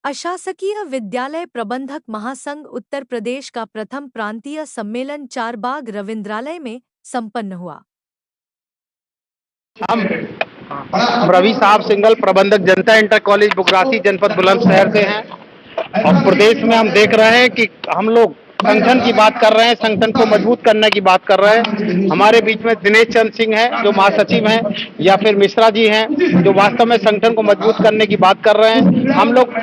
अशासकीय विद्यालय प्रबंधक महासंघ उत्तर प्रदेश का प्रथम प्रांतीय सम्मेलन चारबाग रविंद्रालय में संपन्न हुआ। हम रवि साहब सिंघल, प्रबंधक जनता इंटर कॉलेज बुगरासी, जनपद बुलंदशहर से हैं। और प्रदेश में हम देख रहे हैं कि हम लोग संगठन की बात कर रहे हैं, संगठन को मजबूत करने की बात कर रहे हैं। हमारे बीच में दिनेश चंद्र सिंह हैं जो महासचिव हैं, या फिर मिश्रा जी हैं जो वास्तव में संगठन को मजबूत करने की बात कर रहे हैं। हम लोग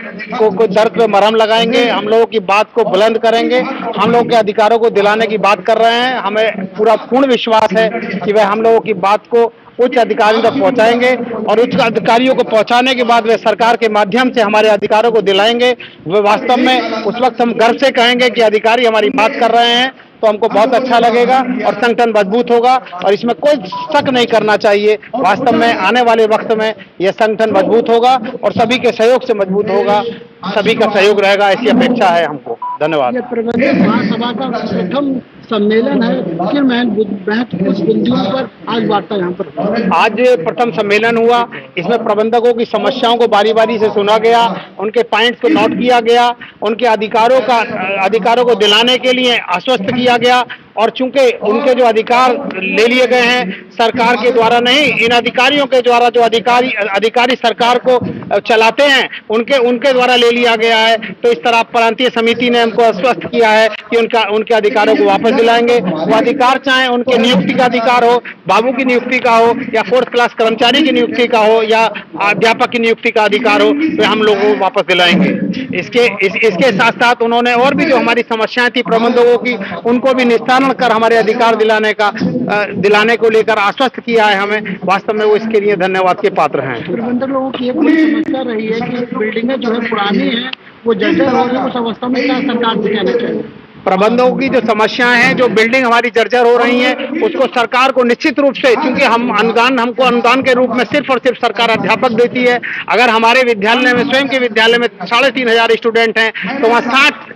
को दर्द पे मरहम लगाएंगे, हम लोगों की बात को बुलंद करेंगे, हम लोगों के अधिकारों को दिलाने की बात कर रहे हैं। हमें पूरा पूर्ण विश्वास है कि वह हम लोगों की बात को उच्च अधिकारियों तक पहुंचाएंगे और उच्च अधिकारियों को पहुंचाने के बाद वे सरकार के माध्यम से हमारे अधिकारों को दिलाएंगे। वे वास्तव में उस वक्त हम गर्व से कहेंगे कि अधिकारी हमारी बात कर रहे हैं, तो हमको बहुत अच्छा लगेगा और संगठन मजबूत होगा और इसमें कोई शक नहीं करना चाहिए। वास्तव में आने वाले वक्त में यह संगठन मजबूत होगा और सभी के सहयोग से मजबूत होगा, सभी का सहयोग रहेगा, ऐसी अपेक्षा है हमको। धन्यवाद। ये प्रबंधक महासभा का प्रथम सम्मेलन है, किन महत्वपूर्ण बिंदुओं पर आज वार्ता यहाँ पर? आज प्रथम सम्मेलन हुआ, इसमें प्रबंधकों की समस्याओं को बारी बारी से सुना गया, उनके पॉइंट्स को नोट किया गया, उनके अधिकारों को दिलाने के लिए आश्वस्त किया गया। और चूंकि उनके जो अधिकार ले लिए गए हैं सरकार के द्वारा नहीं, इन अधिकारियों के द्वारा, जो अधिकारी सरकार को चलाते हैं उनके द्वारा ले लिया गया है, तो इस तरह प्रांतीय समिति ने हमको आश्वस्त किया है कि उनके अधिकारों को वापस दिलाएंगे। वो अधिकार चाहे उनके नियुक्ति का अधिकार हो, बाबू की नियुक्ति का हो, या 4th क्लास कर्मचारी की नियुक्ति का हो, या अध्यापक की नियुक्ति का अधिकार हो, तो हम लोगों को वापस दिलाएंगे। इसके साथ साथ उन्होंने और भी जो हमारी समस्याएं थी प्रबंधकों की, उनको भी निस्तारण कर हमारे अधिकार दिलाने को लेकर आश्वस्त किया है हमें। वास्तव में वो इसके लिए धन्यवाद के पात्र हैं। प्रबंधक लोगों की एक बड़ी समस्या रही है कि बिल्डिंगें जो है पुरानी है, वो जर्जर हो रही है, उस अवस्था में क्या सरकार से कहना चाहिए? प्रबंधकों की जो समस्याएं हैं, जो बिल्डिंग हमारी जर्जर हो रही हैं, उसको सरकार को निश्चित रूप से, क्योंकि हमको अनुदान के रूप में सिर्फ और सिर्फ सरकार अध्यापक देती है। अगर हमारे विद्यालय में, स्वयं के विद्यालय में 3,500 स्टूडेंट हैं, तो वहाँ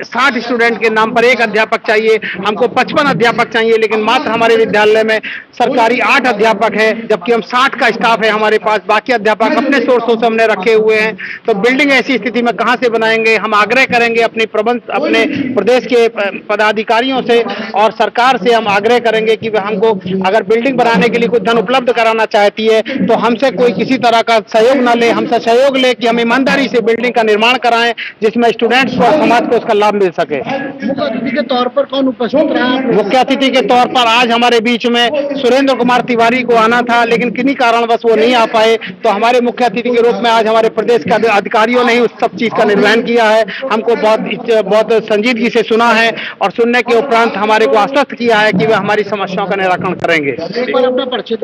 60 स्टूडेंट के नाम पर एक अध्यापक चाहिए। हमको 55 अध्यापक चाहिए, लेकिन मात्र हमारे विद्यालय में सरकारी 8 अध्यापक है, जबकि हम 60 का स्टाफ है हमारे पास। बाकी अध्यापक अपने सोर्सों से हमने रखे हुए हैं, तो बिल्डिंग ऐसी स्थिति में कहाँ से बनाएंगे? हम आग्रह करेंगे अपने प्रदेश के पदाधिकारियों से और सरकार से हम आग्रह करेंगे कि हमको अगर बिल्डिंग बनाने के लिए कुछ धन उपलब्ध कराना चाहती है, तो हमसे कोई किसी तरह का सहयोग न ले, हमसे सहयोग ले कि हम ईमानदारी से बिल्डिंग का निर्माण कराएं, जिसमें स्टूडेंट्स को और समाज को उसका लाभ मिल सके। मुख्य अतिथि के तौर पर कौन उपस्थित रहा? मुख्य अतिथि के तौर पर आज हमारे बीच में सुरेंद्र कुमार तिवारी को आना था, लेकिन किन्हीं कारणवश वो नहीं आ पाए, तो हमारे मुख्य अतिथि के रूप में आज हमारे प्रदेश के अधिकारियों ने ही उस सब चीज का निर्वहन किया है। हमको बहुत संजीदगी से सुना है और सुनने के उपरांत हमारे को आश्वस्त किया है कि वे हमारी समस्याओं का निराकरण करेंगे। अपना परिचय?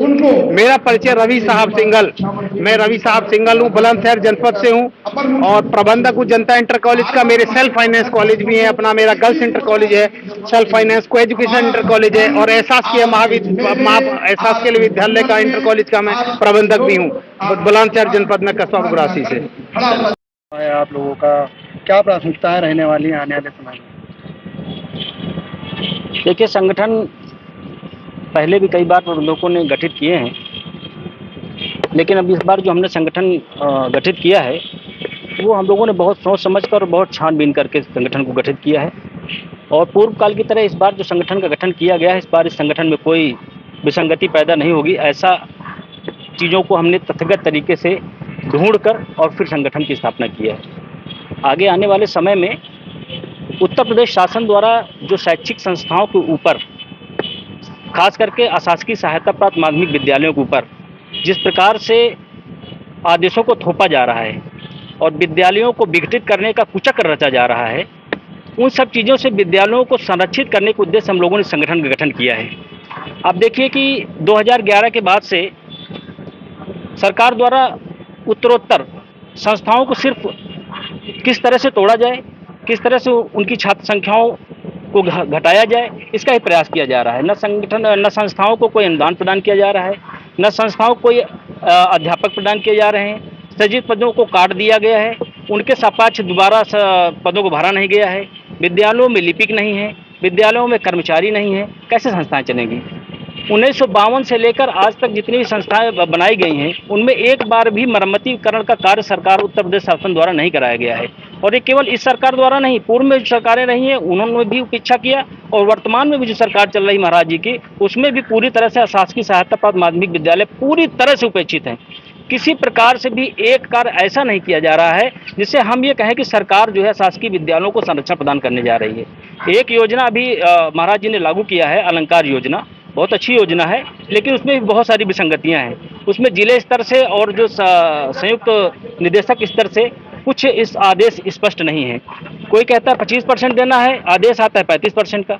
मेरा परिचय रवि साहब सिंघल, मैं रवि साहब सिंघल हूँ, बुलंदशहर जनपद से हूँ और प्रबंधक हूँ जनता इंटर कॉलेज का। मेरे सेल्फ फाइनेंस कॉलेज भी है, अपना मेरा गर्ल्स इंटर कॉलेज है, सेल्फ फाइनेंस को एजुकेशन इंटर कॉलेज है, और एहसासकीय विद्यालय का इंटर कॉलेज का मैं प्रबंधक भी हूँ, बुलंदशहर जनपद में, कस्बा बुगरासी से। आप लोगों का क्या प्राथमिकताएं रहने वाली है आने वाले समय में? देखिए, संगठन पहले भी कई बार लोगों ने गठित किए हैं, लेकिन अब इस बार जो हमने संगठन गठित किया है, वो हम लोगों ने बहुत सोच समझ कर, बहुत छानबीन करके संगठन को गठित किया है। और पूर्व काल की तरह इस बार जो संगठन का गठन किया गया है, इस बार इस संगठन में कोई विसंगति पैदा नहीं होगी। ऐसा चीज़ों को हमने तथागत तरीके से ढूंढकर और फिर संगठन की स्थापना की है। आगे आने वाले समय में उत्तर प्रदेश शासन द्वारा जो शैक्षिक संस्थाओं के ऊपर, खास करके अशासकीय सहायता प्राप्त माध्यमिक विद्यालयों के ऊपर जिस प्रकार से आदेशों को थोपा जा रहा है और विद्यालयों को विघटित करने का कुचक्र रचा जा रहा है, उन सब चीज़ों से विद्यालयों को संरक्षित करने के उद्देश्य हम लोगों ने संगठन का गठन किया है। आप देखिए कि 2011 के बाद से सरकार द्वारा उत्तरोत्तर संस्थाओं को सिर्फ किस तरह से तोड़ा जाए, किस तरह से उनकी छात्र संख्याओं को घटाया जाए, इसका ही प्रयास किया जा रहा है। न संस्थाओं को कोई अनुदान प्रदान किया जा रहा है, न संस्थाओं को कोई अध्यापक प्रदान किए जा रहे हैं। सृजित पदों को काट दिया गया है, उनके सापेक्ष दोबारा पदों को भरा नहीं गया है। विद्यालयों में लिपिक नहीं है, विद्यालयों में कर्मचारी नहीं है, कैसे संस्थाएं चलेंगी? 1952 से लेकर आज तक जितनी भी संस्थाएं बनाई गई हैं, उनमें एक बार भी मरम्मतीकरण का कार्य सरकार उत्तर प्रदेश शासन द्वारा नहीं कराया गया है। और ये केवल इस सरकार द्वारा नहीं, पूर्व में जो सरकारें रही हैं उन्होंने भी उपेक्षा किया, और वर्तमान में भी जो सरकार चल रही महाराज जी की, उसमें भी पूरी तरह से शासकीय सहायता प्राप्त माध्यमिक विद्यालय पूरी तरह से उपेक्षित हैं। किसी प्रकार से भी एक कार्य ऐसा नहीं किया जा रहा है जिससे हम ये कहें कि सरकार जो है शासकीय विद्यालयों को संरक्षण प्रदान करने जा रही है। एक योजना अभी महाराज जी ने लागू किया है, अलंकार योजना, बहुत अच्छी योजना है, लेकिन उसमें भी बहुत सारी विसंगतियां हैं। उसमें जिले स्तर से और जो संयुक्त निदेशक स्तर से कुछ इस आदेश स्पष्ट नहीं है। कोई कहता है 25% देना है, आदेश आता है 35% का।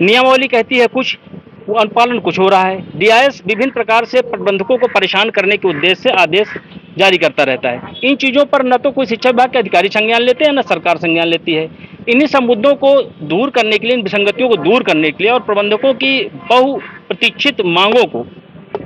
नियमावली कहती है कुछ, वो अनुपालन कुछ हो रहा है। डीआईएस विभिन्न प्रकार से प्रबंधकों को परेशान करने के उद्देश्य से आदेश जारी करता रहता है। इन चीज़ों पर न तो कोई शिक्षा विभाग के अधिकारी संज्ञान लेते हैं, न सरकार संज्ञान लेती है। इन्हीं सब मुद्दों को दूर करने के लिए, इन विसंगतियों को दूर करने के लिए और प्रबंधकों की बहुप्रतीक्षित मांगों को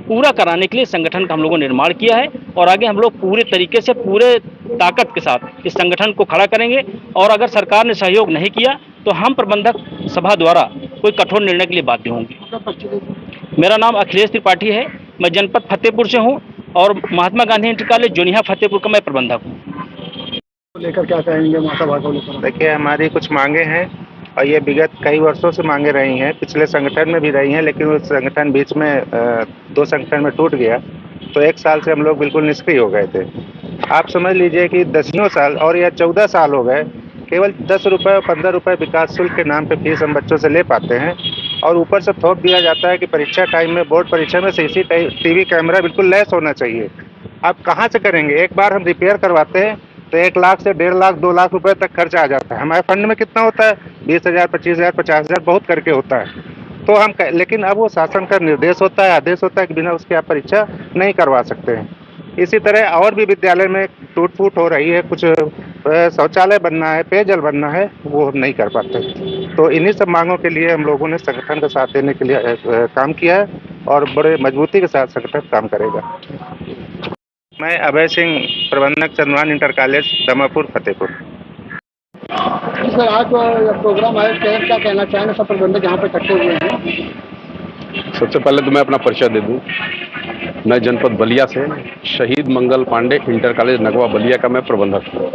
पूरा कराने के लिए संगठन का हम लोगों ने निर्माण किया है, और आगे हम लोग पूरे तरीके से, पूरे ताकत के साथ इस संगठन को खड़ा करेंगे। और अगर सरकार ने सहयोग नहीं किया तो हम प्रबंधक सभा द्वारा कोई कठोर निर्णय के लिए बाध्य होंगे। मेरा नाम अखिलेश त्रिपाठी है, मैं जनपद फतेहपुर से हूँ और महात्मा गांधी इंटर कॉलेज जोनिया फतेहपुर का मैं प्रबंधक हूँ। लेकर क्या कहेंगे माता भाग को लेकर? देखिए, हमारी कुछ मांगे हैं और ये विगत कई वर्षों से मांगे रही हैं, पिछले संगठन में भी रही हैं, लेकिन उस संगठन बीच में 2 संगठन में टूट गया, तो 1 साल से हम लोग बिल्कुल निष्क्रिय हो गए थे। आप समझ लीजिए कि 10 साल और या 14 साल हो गए, केवल 10 रुपये और 15 रुपये विकास शुल्क के नाम पे फीस हम बच्चों से ले पाते हैं, और ऊपर से थोप दिया जाता है कि परीक्षा टाइम में, बोर्ड परीक्षा में CCTV कैमरा बिल्कुल लैस होना चाहिए। आप कहाँ से करेंगे? एक बार हम रिपेयर करवाते हैं तो 1 लाख से 1.5 लाख 2 लाख रुपए तक खर्च आ जाता है। हमारे फंड में कितना होता है? 20,000, 25,000, 50,000 बहुत करके होता है। तो हम लेकिन अब वो शासन का निर्देश होता है, आदेश होता है कि बिना उसके आप परीक्षा नहीं करवा सकते हैं। इसी तरह और भी विद्यालय में टूट फूट हो रही है, कुछ शौचालय बनना है, पेयजल बनना है, वो हम नहीं कर पाते। तो इन्हीं सब मांगों के लिए हम लोगों ने संगठन का साथ देने के लिए काम किया है, और बड़े मजबूती के साथ संगठन काम करेगा। मैं अभय सिंह, प्रबंधक Chandrabhan inter college Damapur Fatehpur. Sir, आज प्रोग्राम है, क्या कहना चाहेंगे सब प्रबंधक यहाँ पे इकट्ठे हुए हैं? सबसे पहले तो मैं अपना परिचय दे दूं। मैं जनपद बलिया से शहीद मंगल पांडे इंटर कॉलेज नगवा बलिया का मैं प्रबंधक हूँ।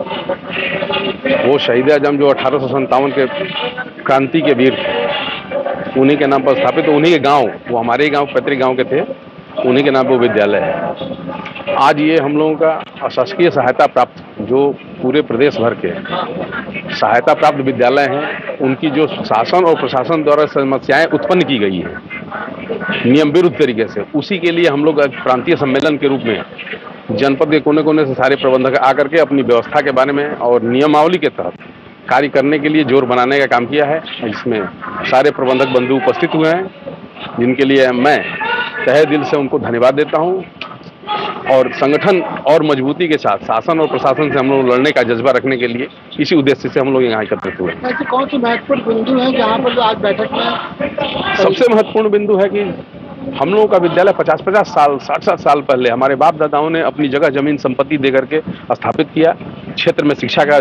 वो शहीद आजम जो 1857 के क्रांति के वीर थे, उन्हीं के नाम पर स्थापित, उन्हीं के गांव, वो हमारे ही गांव, पैतृक गांव के थे, उन्हीं के नाम पर विद्यालय है। आज ये हम लोगों का अशासकीय सहायता प्राप्त, जो पूरे प्रदेश भर के सहायता प्राप्त विद्यालय हैं, उनकी जो शासन और प्रशासन द्वारा समस्याएं उत्पन्न की गई है नियम विरुद्ध तरीके से, उसी के लिए हम लोग प्रांतीय सम्मेलन के रूप में जनपद के कोने कोने से सारे प्रबंधक आकर के अपनी व्यवस्था के बारे में और नियमावली के तहत कार्य करने के लिए जोर बनाने का काम किया है, जिसमें सारे प्रबंधक बंधु उपस्थित हुए हैं, जिनके लिए मैं तहे दिल से उनको धन्यवाद देता हूं। और संगठन और मजबूती के साथ शासन और प्रशासन से हम लोग लड़ने का जज्बा रखने के लिए इसी उद्देश्य से हम लोग यहाँ एकत्रित हुए। ऐसे कौन से महत्वपूर्ण बिंदु हैं जहाँ पर आज बैठक में? सबसे महत्वपूर्ण बिंदु है कि हम लोगों का विद्यालय 50-50 साल, 60-60 साल पहले हमारे बाप दादाओं ने अपनी जगह जमीन संपत्ति दे करके स्थापित किया, क्षेत्र में शिक्षा का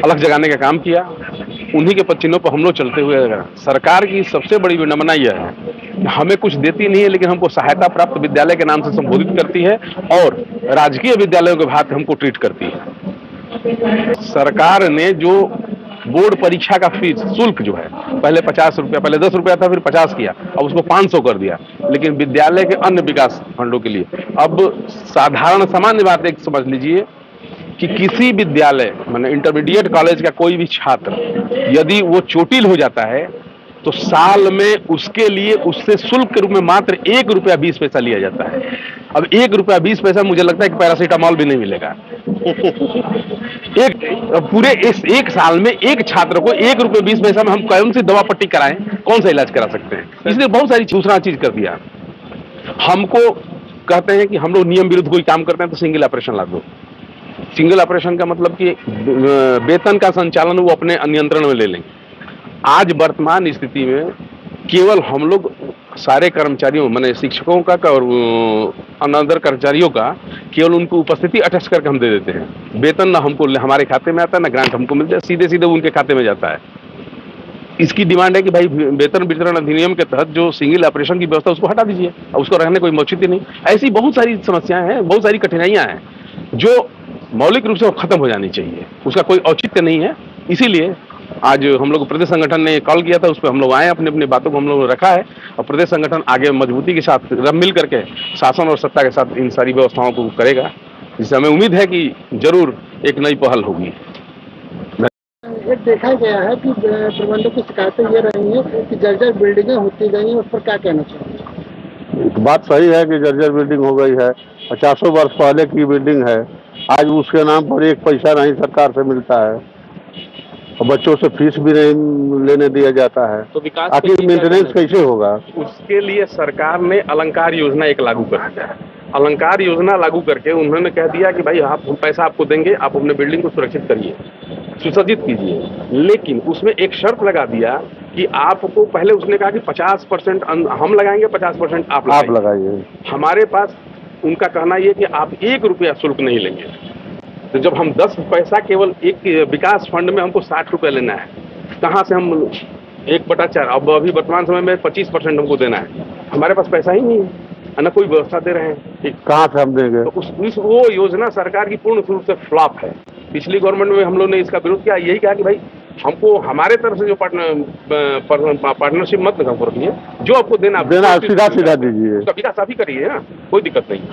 अलग जगाने का काम किया। उन्हीं के पदचिन्हों पर हम लोग चलते हुए, सरकार की सबसे बड़ी विडंबना यह है, हमें कुछ देती नहीं है, लेकिन हमको सहायता प्राप्त विद्यालय के नाम से संबोधित करती है और राजकीय विद्यालयों के भांति हमको ट्रीट करती है। सरकार ने जो बोर्ड परीक्षा का फीस शुल्क जो है, पहले 50 रुपया, पहले 10 रुपया था, फिर 50 किया, अब उसको 500 कर दिया, लेकिन विद्यालय के अन्य विकास फंडों के लिए अब साधारण सामान्य बात एक समझ लीजिए कि किसी विद्यालय, माने इंटरमीडिएट कॉलेज का कोई भी छात्र यदि वो चोटिल हो जाता है तो साल में उसके लिए उससे शुल्क के रूप में मात्र 1 रुपया 20 पैसा लिया जाता है। अब 1 रुपया 20 पैसा, मुझे लगता है कि पैरासीटामॉल भी नहीं मिलेगा। पूरे इस 1 साल में एक छात्र को 1 रुपये 20 पैसा में हम कौन सी दवा पट्टी कराएं, कौन सा इलाज करा सकते हैं? इसलिए बहुत सारी दूसरा चीज कर दिया। हमको कहते हैं कि हम लोग नियम विरुद्ध कोई काम करते हैं तो सिंगल ऑपरेशन लागू। सिंगल ऑपरेशन का मतलब कि वेतन का संचालन वो अपने नियंत्रण में ले लेंगे। आज वर्तमान स्थिति में केवल हम लोग सारे कर्मचारियों, माने शिक्षकों का और अनदर कर्मचारियों का, केवल उनको उपस्थिति अटैच करके हम दे देते हैं। वेतन ना हमको हमारे खाते में आता है, ना ग्रांट हमको मिलता है, सीधे सीधे उनके खाते में जाता है। इसकी डिमांड है कि भाई वेतन वितरण अधिनियम के तहत जो सिंगल ऑपरेशन की व्यवस्था उसको हटा दीजिए, उसको रहने कोई औचित्य नहीं। ऐसी बहुत सारी समस्याएं हैं, बहुत सारी कठिनाइयां हैं जो मौलिक रूप से वो खत्म हो जानी चाहिए, उसका कोई औचित्य नहीं है। इसीलिए आज हम लोग प्रदेश संगठन ने कॉल किया था, उस पर हम लोग आए, अपनी अपनी बातों को हम लोगों ने रखा है और प्रदेश संगठन आगे मजबूती के साथ मिल करके शासन और सत्ता के साथ इन सारी व्यवस्थाओं को करेगा, जिससे हमें उम्मीद है कि जरूर एक नई पहल होगी। एक देखा गया है कि प्रबंधक की शिकायतें ये रही हैं कि जर्जर बिल्डिंगें होती गई हैं, उस पर क्या कहना चाहिए? बात सही है कि जर्जर बिल्डिंग हो गई है, 50 वर्ष पहले की बिल्डिंग है, आज उसके नाम पर एक पैसा नहीं सरकार से मिलता है और बच्चों से फीस भी नहीं लेने दिया जाता है, तो विकास आखिर मेंटेनेंस कैसे होगा? उसके लिए सरकार ने अलंकार योजना एक लागू कर दिया है। अलंकार योजना लागू करके उन्होंने कह दिया कि भाई आप पैसा आपको देंगे, आप अपने बिल्डिंग को सुरक्षित करिए, सुसज्जित कीजिए, लेकिन उसमें एक शर्त लगा दिया कि आपको, पहले उसने कहा कि 50% हम लगाएंगे, 50% आप लगाइए। हमारे पास उनका कहना यह कि आप 1 रुपया शुल्क नहीं लेंगे। तो जब हम 10 पैसा केवल एक विकास फंड में हमको 60 रुपये लेना है, कहाँ से हम 1/4, अब अभी वर्तमान समय में 25% हमको देना है, हमारे पास पैसा ही नहीं है, न कोई व्यवस्था दे रहे हैं, कहाँ से हम देंगे? तो वो योजना सरकार की पूर्ण रूप से फ्लॉप है। पिछली गवर्नमेंट में हम लोग ने इसका विरोध किया, यही कहा कि भाई हमको हमारे तरफ से जो पार्टनरशिप मत हमको रखिए, जो आपको देना सीधा दीजिए, उसका विकास आप ही करिए ना, कोई दिक्कत नहीं है।